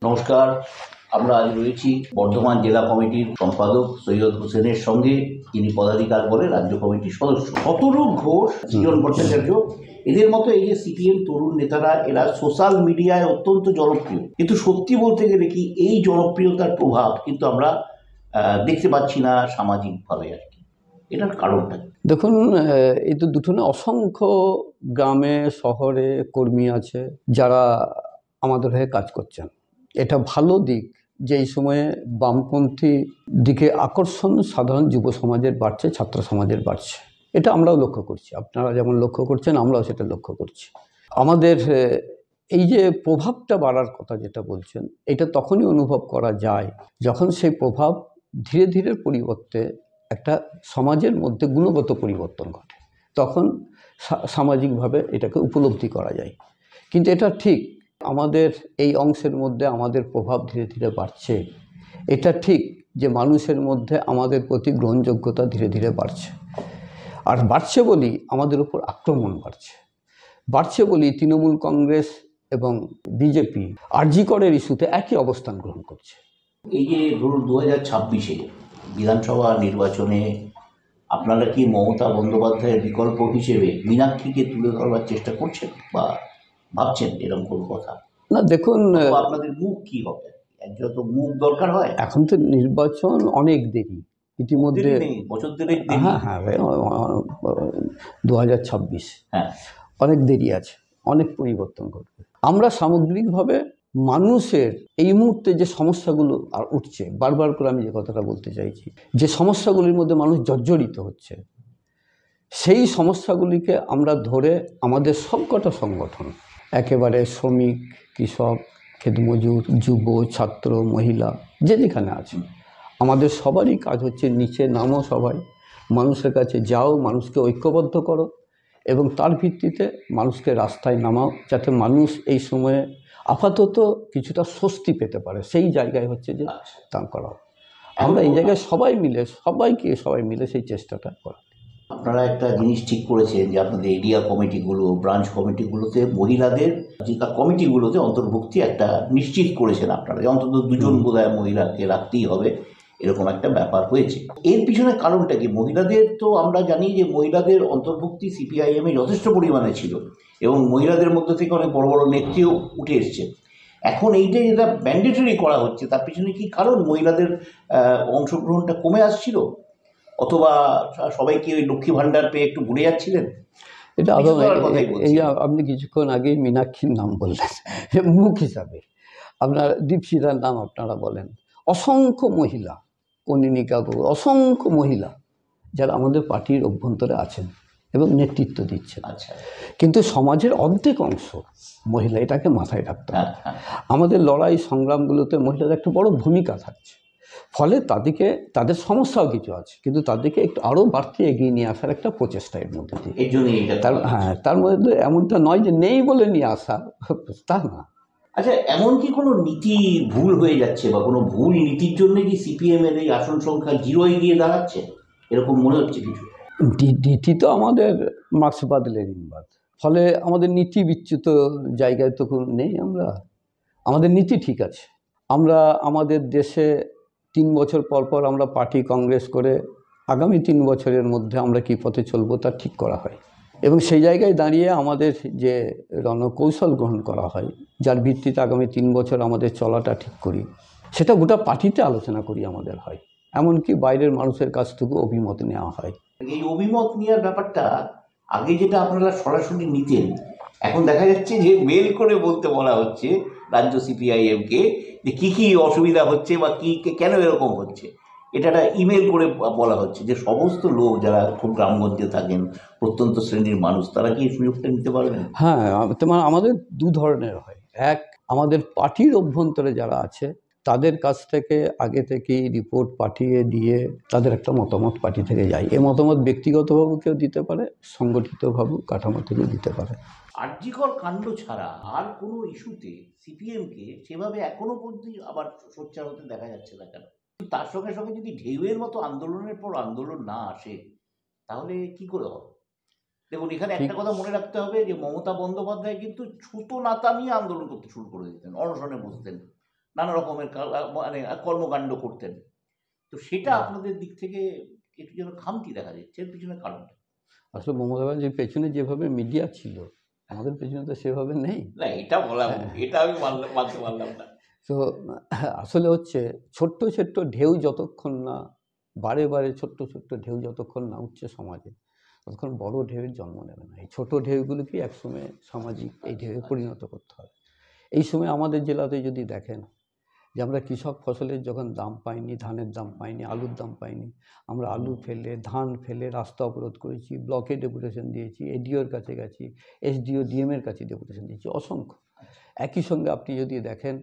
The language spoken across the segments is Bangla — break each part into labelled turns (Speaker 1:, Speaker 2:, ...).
Speaker 1: নমস্কার। আমরা আজ রয়েছি বর্ধমান জেলা কমিটির সম্পাদক সৈয়দ হোসেনের সঙ্গে, যিনি পদাধিকার বলে রাজ্য কমিটির সদস্য। শতরূপ ঘোষ, সৃজন ভট্টাচার্য, এদের মতো এই যে সিপিএম তরুণ নেতারা, এরা সোশ্যাল মিডিয়ায় অত্যন্ত জনপ্রিয়, কিন্তু সত্যি বলতে গেলে কি এই জনপ্রিয়তার প্রভাব কিন্তু আমরা দেখতে পাচ্ছি না সামাজিকভাবে আর কি। এটার কারণটা
Speaker 2: দেখুন, এই তো দুটো না, অসংখ্য গ্রামে শহরে কর্মী আছে যারা আমাদের হয়ে কাজ করছেন। এটা ভালো দিক যে এই সময়ে বামপন্থী দিকে আকর্ষণ সাধারণ যুব সমাজের বাড়ছে, ছাত্র সমাজের বাড়ছে। এটা আমরাও লক্ষ্য করছি, আপনারা যেমন লক্ষ্য করছেন আমরাও সেটা লক্ষ্য করছি। আমাদের এই যে প্রভাবটা বাড়ার কথা যেটা বলছেন, এটা তখনই অনুভব করা যায় যখন সেই প্রভাব ধীরে ধীরে পরিবর্তে একটা সমাজের মধ্যে গুণগত পরিবর্তন ঘটে, তখন সামাজিকভাবে এটাকে উপলব্ধি করা যায়। কিন্তু এটা ঠিক, আমাদের এই অংশের মধ্যে আমাদের প্রভাব ধীরে ধীরে বাড়ছে। এটা ঠিক যে মানুষের মধ্যে আমাদের প্রতি গ্রহণযোগ্যতা ধীরে ধীরে বাড়ছে। আর বাড়ছে বলি আমাদের উপর আক্রমণ বাড়ছে বলি তৃণমূল কংগ্রেস এবং বিজেপি আরজি করের ইস্যুতে একই অবস্থান গ্রহণ করছে।
Speaker 1: এই যে ধরুন 2026-এ বিধানসভা নির্বাচনে আপনারা কি মমতা বন্দ্যোপাধ্যায়ের বিকল্প হিসেবে মীনাক্ষীকে তুলে ধরবার চেষ্টা করছেন বা ভাবছেন এরকম কোনো কথা?
Speaker 2: না দেখুন,
Speaker 1: আপনাদের মুখ কি হবে? একজন তো মুখ দরকার হয়।
Speaker 2: এখন তো নির্বাচন অনেক দেরি, ইতিমধ্যে
Speaker 1: বছর দেড়েক দেরি।
Speaker 2: হ্যাঁ 2026,
Speaker 1: হ্যাঁ,
Speaker 2: অনেক দেরি আছে, অনেক পরিবর্তন ঘটবে। আমরা সামগ্রিকভাবে মানুষের এই মুহূর্তে যে সমস্যাগুলো আর উঠছে, বারবার করে আমি যে কথাটা বলতে চাইছি, যে সমস্যাগুলির মধ্যে মানুষ জর্জরিত হচ্ছে, সেই সমস্যাগুলিকে আমরা ধরে আমাদের সবকটা সংগঠন, একেবারে শ্রমিক, কৃষক, ক্ষেতমজুর, যুব, ছাত্র, মহিলা, যে যেখানে আছে, আমাদের সবারই কাজ হচ্ছে নিচে নামো, সবাই মানুষের কাছে যাও, মানুষকে ঐক্যবদ্ধ করো এবং তার ভিত্তিতে মানুষকে রাস্তায় নামাও, যাতে মানুষ এই সময়ে আপাতত কিছুটা স্বস্তি পেতে পারে। সেই জায়গায় হচ্ছে যে তা করা। আমরা এই জায়গায় সবাই মিলে সেই চেষ্টাটা করা।
Speaker 1: আপনারা একটা জিনিস ঠিক করেছেন যে আপনাদের এরিয়া কমিটিগুলো, ব্রাঞ্চ কমিটিগুলোতে মহিলাদের কমিটিগুলোতে অন্তর্ভুক্তি একটা নিশ্চিত করেছেন আপনারা, যে অন্তত দুজন বোধহয় মহিলাকে রাখতেই হবে, এরকম একটা ব্যাপার হয়েছে। এর পিছনে কারণটা কি? মহিলাদের তো আমরা জানি যে মহিলাদের অন্তর্ভুক্তি সিপিআইএমে যথেষ্ট পরিমাণে ছিল এবং মহিলাদের মধ্যে থেকে অনেক বড় বড় নেত্রীও উঠে এসছে। এখন এইটা যেটা ম্যান্ডেটরি করা হচ্ছে, তার পিছনে কি কারণ? মহিলাদের অংশগ্রহণটা কমে আসছিল, অথবা সবাই কি ওই লক্ষ্মী ভাণ্ডার পেয়ে একটু ভুলে যাচ্ছিলেন?
Speaker 2: এটা এই আপনি কিছুক্ষণ আগে মীনাক্ষীর নাম বললেন মুখ হিসাবে, আপনার দীপশিতার নাম আপনারা বলেন, অসংখ্য মহিলা, কনিনিকা গৌর, অসংখ্য মহিলা যারা আমাদের পার্টির অভ্যন্তরে আছেন এবং নেতৃত্ব দিচ্ছেন।
Speaker 1: আচ্ছা,
Speaker 2: কিন্তু সমাজের অর্ধেক অংশ মহিলা, এটাকে মাথায় রাখতে হবে। আমাদের লড়াই সংগ্রামগুলোতে মহিলাদের একটা বড় ভূমিকা থাকছে, ফলে তাদের সমস্যাও কিছু আছে, কিন্তু তাদেরকে একটু আরও বাড়তি এগিয়ে নিয়ে আসার একটা প্রচেষ্টা এর মধ্যে দিয়ে। তার মধ্যে এমনটা নয় যে নেই বলে নিয়ে আসা, তা না।
Speaker 1: আচ্ছা, এমন কি কোনো নীতি ভুল হয়ে যাচ্ছে বা কোনো ভুল নীতির জন্য কি সিপিএম এর এই আসন সংখ্যা 0-এ গিয়ে দাঁড়াচ্ছে, এরকম মনে হচ্ছে কিছু?
Speaker 2: নীতি তো আমাদের মার্ক্সবাদ লেনিনবাদ, ফলে আমাদের নীতি বিচ্যুত জায়গায় তো নেই। আমাদের নীতি ঠিক আছে। আমরা আমাদের দেশে 3 বছর পর পর আমরা পার্টি কংগ্রেস করে আগামী 3 বছরের মধ্যে আমরা কী পথে চলবো তা ঠিক করা হয় এবং সেই জায়গায় দাঁড়িয়ে আমাদের যে রণকৌশল গ্রহণ করা হয়, যার ভিত্তিতে আগামী 3 বছর আমাদের চলাটা ঠিক করি, সেটা গোটা পার্টিতে আলোচনা করি আমাদের হয়, এমনকি বাইরের মানুষের কাছ থেকে অভিমত নেওয়া হয়।
Speaker 1: এই অভিমত নেওয়ার ব্যাপারটা আগে যেটা আপনারা সরাসরি নিতেন, এখন দেখা যাচ্ছে যে মেল করে বলতে বলা হচ্ছে রাজ্য সিপিআইএমকে যে কী কী অসুবিধা হচ্ছে বা কী কেন এরকম হচ্ছে, এটা একটা ইমেল করে বলা হচ্ছে যে সমস্ত লোক যারা খুব গ্রামগঞ্জে থাকেন, প্রত্যন্ত শ্রেণীর মানুষ, তারা কি এই সুযোগটা নিতে পারবেন?
Speaker 2: হ্যাঁ, তোমার আমাদের 2 ধরনের হয়। এক, আমাদের পার্টির অভ্যন্তরে যারা আছে তাদের কাছ থেকে আগে থেকেই রিপোর্ট পাঠিয়ে দিয়ে তাদের একটা মতামত পার্টি থেকে যায়। এই মতামত ব্যক্তিগতভাবে কেউ দিতে পারে, সংগঠিতভাবে কাঠামো থেকে দিতে পারে।
Speaker 1: আরজিকর কাণ্ড ছাড়া আর কোনো ইস্যুতে সিপিএমকে সেভাবে এখনো পর্যন্ত আবার সোচ্চার হতে দেখা যাচ্ছে না কেন? তার সঙ্গে সঙ্গে যদি ঢেউয়ের মতো আন্দোলনের পর আন্দোলন না আসে, তাহলে কি করে হবে? দেখুন, এখানে একটা কথা মনে রাখতে হবে যে মমতা বন্দ্যোপাধ্যায় কিন্তু ছুতো নাতা নিয়ে আন্দোলন করতে শুরু করে দিতেন, অনশনে বসতেন, নানা রকমের মানে কর্মকাণ্ড করতেন। তো সেটা
Speaker 2: হুম।
Speaker 1: আপনাদের দিক থেকে একটু যেন খামতি দেখা যাচ্ছে, এর পিছনে কারণটা?
Speaker 2: আসলে মমতা ব্যানার্জির পেছনে যেভাবে মিডিয়া ছিল, আমাদের পেছনে তো সেভাবে নেই।
Speaker 1: না, এটা বলা ভুল।
Speaker 2: হ্যাঁ,
Speaker 1: এটা আমি মানতে পারলাম না।
Speaker 2: তো আসলে হচ্ছে ছোট্ট, ছোট্ট ঢেউ যতক্ষণ না বারে, বারে ছোট্ট, ছোট্ট ঢেউ যতক্ষণ না উঠছে সমাজে, ততক্ষণ বড় ঢেউয়ের জন্ম নেবে না। এই ছোট ঢেউগুলোকেই একসময় সামাজিক এই ঢেউয়ে পরিণত করতে হবে। এই সময় আমাদের জেলাতে যদি দেখেন যে আমরা কৃষক ফসলের যখন দাম পাইনি, ধানের দাম পাইনি, আলুর দাম পাইনি, আমরা আলু ফেলে, ধান ফেলে রাস্তা অবরোধ করেছি, ব্লকে ডেপুটেশন দিয়েছি, এডিওর কাছে গেছি, এসডিও, ডিএমের কাছে ডেপুটেশন দিয়েছি, অসংখ্য। একই সঙ্গে আপনি যদি দেখেন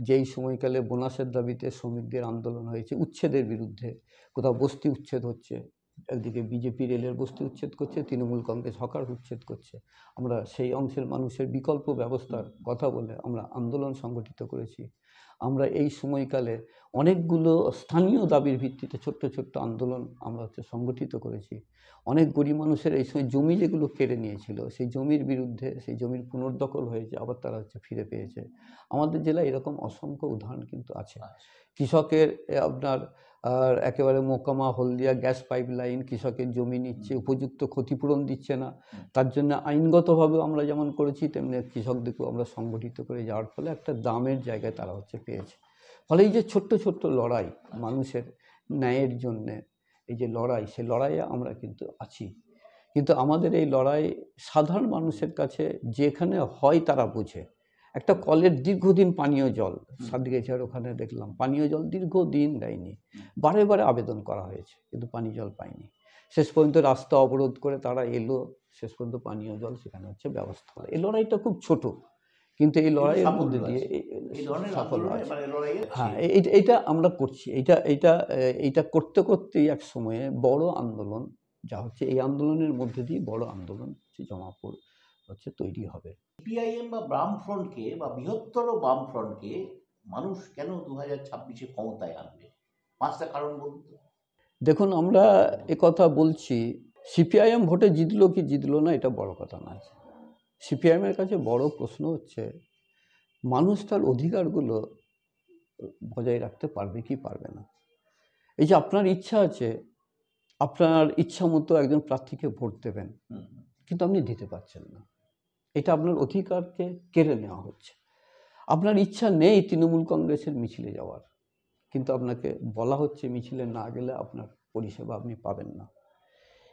Speaker 2: যেই সময়কালে বোনাসের দাবিতে শ্রমিকদের আন্দোলন হয়েছে উচ্ছেদের বিরুদ্ধে, কোথাও বস্তি উচ্ছেদ হচ্ছে, একদিকে বিজেপি রেলের বস্তি উচ্ছেদ করছে, তৃণমূল কংগ্রেস হকার উচ্ছেদ করছে, আমরা সেই অংশের মানুষের বিকল্প ব্যবস্থার কথা বলে আমরা আন্দোলন সংগঠিত করেছি। আমরা এই সময়কালে অনেকগুলো স্থানীয় দাবির ভিত্তিতে ছোট্ট ছোট্ট আন্দোলন আমরা সংগঠিত করেছি। অনেক গরিব মানুষের এই সময় জমি যেগুলো কেড়ে নিয়েছিল সেই জমির বিরুদ্ধে, সেই জমির পুনর্দখল হয়েছে, আবার তারা ফিরে পেয়েছে। আমাদের জেলায় এরকম অসংখ্য উদাহরণ কিন্তু আছে। কৃষকের আপনার একেবারে মোকামা হলদিয়া গ্যাস পাইপ লাইন, কৃষকের জমি নিচ্ছে, উপযুক্ত ক্ষতিপূরণ দিচ্ছে না, তার জন্য আইনগতভাবেও আমরা যেমন করেছি তেমনি কৃষকদেরকেও আমরা সংগঠিত করে যাওয়ার ফলে একটা দামের জায়গায় তারা পেয়েছে। ফলে এই যে ছোট্ট ছোট্ট লড়াই মানুষের ন্যায়ের জন্যে, এই যে লড়াই, সেই লড়াইয়ে আমরা কিন্তু আছি। কিন্তু আমাদের এই লড়াই সাধারণ মানুষের কাছে যেখানে হয় তারা বোঝে। একটা কলের দীর্ঘদিন পানীয় জল, সাতগেছিয়ার ওখানে দেখলাম পানীয় জল দীর্ঘদিন দেয়নি, বারে বারে আবেদন করা হয়েছে কিন্তু পানীয় জল পায়নি। শেষ পর্যন্ত রাস্তা অবরোধ করে তারা এলো, শেষ পর্যন্ত পানীয় জল সেখানে ব্যবস্থা হলো। এই লড়াইটা খুব ছোট, কিন্তু এই লড়াইয়ের মধ্যে দিয়ে
Speaker 1: এই ধরনের
Speaker 2: সাফল্য
Speaker 1: আন্দোলনে
Speaker 2: আছে।
Speaker 1: মানে লড়াইয়ে
Speaker 2: হ্যাঁ, এইটা আমরা করছি। এইটা করতে করতেই এক সময়ে বড় আন্দোলন যা হচ্ছে, এই আন্দোলনের মধ্যে দিয়ে বড় আন্দোলন জমাপুর তৈরি হবে।
Speaker 1: সিপিআইএম বা বামফ্রন্টকে বা বৃহত্তর বামফ্রন্টকে মানুষ কেন 2026-এ ক্ষমতায় আনবে? 5টা কারণ বলুন তো।
Speaker 2: দেখুন, আমরা কথা বলছি, সিপিআইএম ভোটে জিতলো কি জিতলো না এটা বড় কথা নয়। সিপিআইএমের কাছে বড় প্রশ্ন হচ্ছে মানুষ তার অধিকারগুলো বজায় রাখতে পারবে কি পারবে না। এই যে আপনার ইচ্ছা আছে, আপনার ইচ্ছা মতো একজন প্রার্থীকে ভোট দেবেন, কিন্তু আপনি দিতে পারছেন না, এটা আপনার অধিকারকে কেড়ে নেওয়া হচ্ছে। আপনার ইচ্ছা নেই তৃণমূল কংগ্রেসের মিছিলে যাওয়ার, কিন্তু আপনাকে বলা হচ্ছে মিছিলে না গেলে আপনার পরিষেবা আপনি পাবেন না।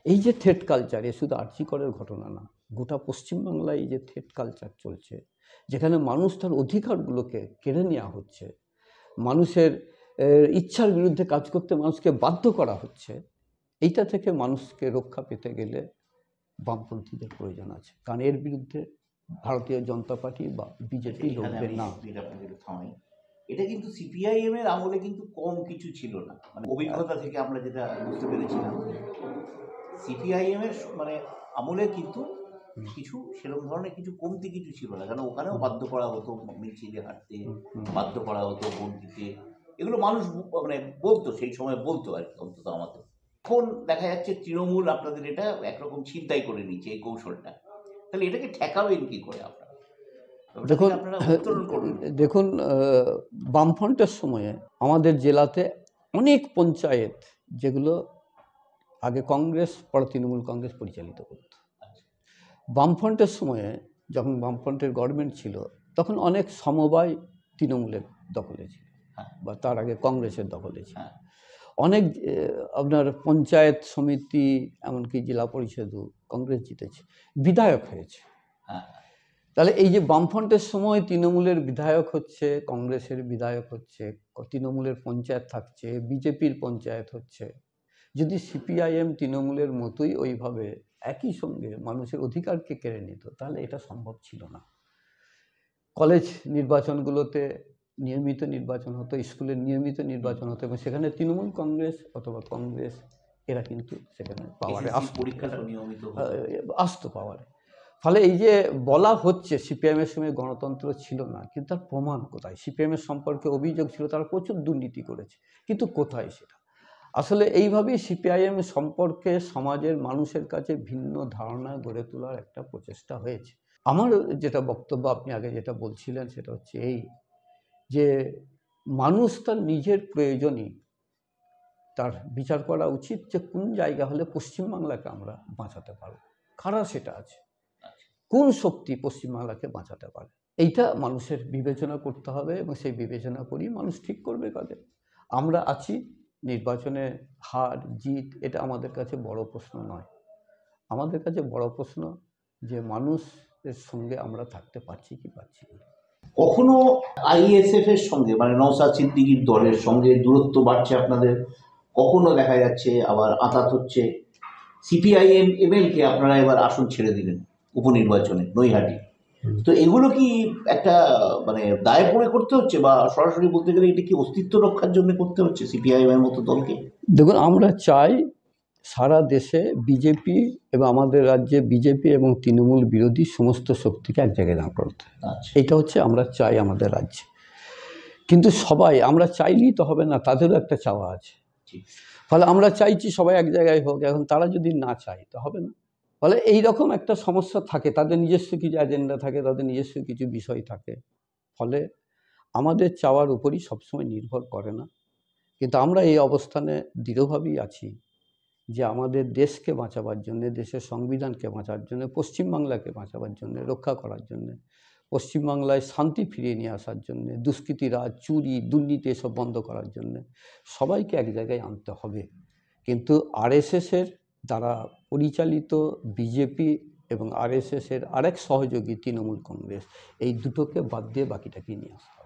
Speaker 2: এই যে থ্রেট কালচার, এ শুধু আরজিকরের ঘটনা না, গোটা পশ্চিমবাংলায় এই যে থ্রেট কালচার চলছে, যেখানে মানুষ তার অধিকারগুলোকে কেড়ে নেওয়া হচ্ছে, মানুষের ইচ্ছার বিরুদ্ধে কাজ করতে মানুষকে বাধ্য করা হচ্ছে, এইটা থেকে মানুষকে রক্ষা পেতে গেলে বামপন্থীদের প্রয়োজন আছে, কারণ এর বিরুদ্ধে ভারতীয় জনতা পার্টি বা বিজেপি লড়বে না।
Speaker 1: থামাই, এটা কিন্তু সিপিআইএম এর আমলে কিন্তু কম কিছু ছিল না, মানে অভিজ্ঞতা থেকে আমরা যেটা বুঝতে পেরেছিলাম, সিপিআইএম এর মানে আমলে কিন্তু কিছু সেরকম ধরনের কিছু কমতি কিছু ছিল না, কারণ ওখানেও বাধ্য করা হতো মিছিলে হাঁটতে, বাধ্য করা হতো ভোট দিতে, এগুলো মানুষ মানে বলতো, সেই সময় বলতো আর কি, অন্তত আমাদের। এখন দেখা যাচ্ছে তৃণমূল আপনাদের এটা একরকম ছিনতাই করে নিচ্ছে এই কৌশলটা, তাহলে এটাকে ঠেকাবেন কি করে আপনারা?
Speaker 2: দেখুন,
Speaker 1: আপনারা উত্তরণ করুন।
Speaker 2: দেখুন, বামফ্রন্টের সময়ে আমাদের জেলাতে অনেক পঞ্চায়েত যেগুলো আগে কংগ্রেস পরে তৃণমূল কংগ্রেস পরিচালিত করত, বামফ্রন্টের সময়ে যখন বামফ্রন্টের গভর্নমেন্ট ছিল তখন অনেক সমবায় তৃণমূলের দখলে ছিল বা তার আগে কংগ্রেসের দখলে ছিল। অনেক আপনার পঞ্চায়েত সমিতি এমনকি জেলা পরিষদও কংগ্রেস জিতেছে, বিধায়ক হয়েছে। তাহলে এই যে বামফ্রন্টের সময় তৃণমূলের বিধায়ক হচ্ছে, কংগ্রেসের বিধায়ক হচ্ছে, তৃণমূলের পঞ্চায়েত থাকছে, বিজেপির পঞ্চায়েত হচ্ছে, যদি সিপিআইএম তৃণমূলের মতোই ওইভাবে একই সঙ্গে মানুষের অধিকারকে কেড়ে নিত তাহলে এটা সম্ভব ছিল না। কলেজ নির্বাচনগুলোতে নিয়মিত নির্বাচন হতো, স্কুলের নিয়মিত নির্বাচন হতো এবং সেখানে তৃণমূল কংগ্রেস অথবা কংগ্রেস এরা কিন্তু সেখানে পাওয়ারে আসতো পাওয়ারে। ফলে এই যে বলা হচ্ছে সিপিএমের সময় গণতন্ত্র ছিল না, কিন্তু তার প্রমাণ কোথায়? সিপিএমের সম্পর্কে অভিযোগ ছিল তারা প্রচুর দুর্নীতি করেছে, কিন্তু কোথায় সেটা? আসলে এইভাবেই সিপিআইএম সম্পর্কে সমাজের মানুষের কাছে ভিন্ন ধারণা গড়ে তোলার একটা প্রচেষ্টা হয়েছে। আমার যেটা বক্তব্য, আপনি আগে যেটা বলছিলেন সেটা হচ্ছে এই যে মানুষ তার নিজের প্রয়োজনই তার বিচার করা উচিত যে কোন জায়গা হলে পশ্চিমবাংলাকে আমরা বাঁচাতে পারব, কারা সেটা আছে, কোন শক্তি পশ্চিমবাংলাকে বাঁচাতে পারে, এইটা মানুষের বিবেচনা করতে হবে এবং সেই বিবেচনা করেই মানুষ ঠিক করবে কাদের। আমরা আছি, নির্বাচনে হার জিত এটা আমাদের কাছে বড় প্রশ্ন নয়। আমাদের কাছে বড় প্রশ্ন যে মানুষের সঙ্গে আমরা থাকতে পারছি কি পারছি না।
Speaker 1: কখনো আইএসএফ এর সঙ্গে মানে নওশাদ সিদ্দিকীর দলের সঙ্গে দূরত্ব বাড়ছে আপনাদের, কখনো দেখা যাচ্ছে আবার আঁতাত হচ্ছে। সিপিআইএম এমএলকে আপনারা এবার আসন ছেড়ে দিলেন উপনির্বাচনে নৈহাটি, তো এগুলো কি একটা মানে দায় পড়ে করতে হচ্ছে, বা সরাসরি বলতে গেলে এটা কি অস্তিত্ব রক্ষার জন্য করতে হচ্ছে সিপিআইএম এর মতো দলকে?
Speaker 2: দেখুন, আমরা চাই সারা দেশে বিজেপি এবং আমাদের রাজ্যে বিজেপি এবং তৃণমূল বিরোধী সমস্ত শক্তিকে এক জায়গায় দাঁড় করতে।
Speaker 1: আচ্ছা,
Speaker 2: এটা হচ্ছে আমরা চাই আমাদের রাজ্যে। কিন্তু সবাই আমরা চাইলেই তো হবে না, তাদেরও একটা চাওয়া আছে।
Speaker 1: ঠিক।
Speaker 2: ফলে আমরা চাইছি সবাই এক জায়গায় হোক, এখন তারা যদি না চায় তো হবে না। ফলে এইরকম একটা সমস্যা থাকে, তাদের নিজস্ব কিছু এজেন্ডা থাকে, তাদের নিজস্ব কিছু বিষয় থাকে। ফলে আমাদের চাওয়ার উপরই সবসময় নির্ভর করে না। কিন্তু আমরা এই অবস্থানে দৃঢ়ভাবেই আছি যে আমাদের দেশকে বাঁচাবার জন্যে, দেশের সংবিধানকে বাঁচার জন্য, পশ্চিমবাংলাকে বাঁচাবার জন্য, রক্ষা করার জন্য, পশ্চিমবাংলায় শান্তি ফিরিয়ে নিয়ে আসার জন্য, দুষ্কৃতি রাজ, চুরি, দুর্নীতি এসব বন্ধ করার জন্য সবাইকে এক জায়গায় আনতে হবে। কিন্তু আরএসএসের দ্বারা পরিচালিত বিজেপি এবং আরএসএসের আরেক সহযোগী তৃণমূল কংগ্রেস, এই দুটোকে বাদ দিয়ে বাকিটাকে নিয়ে আসতে হবে।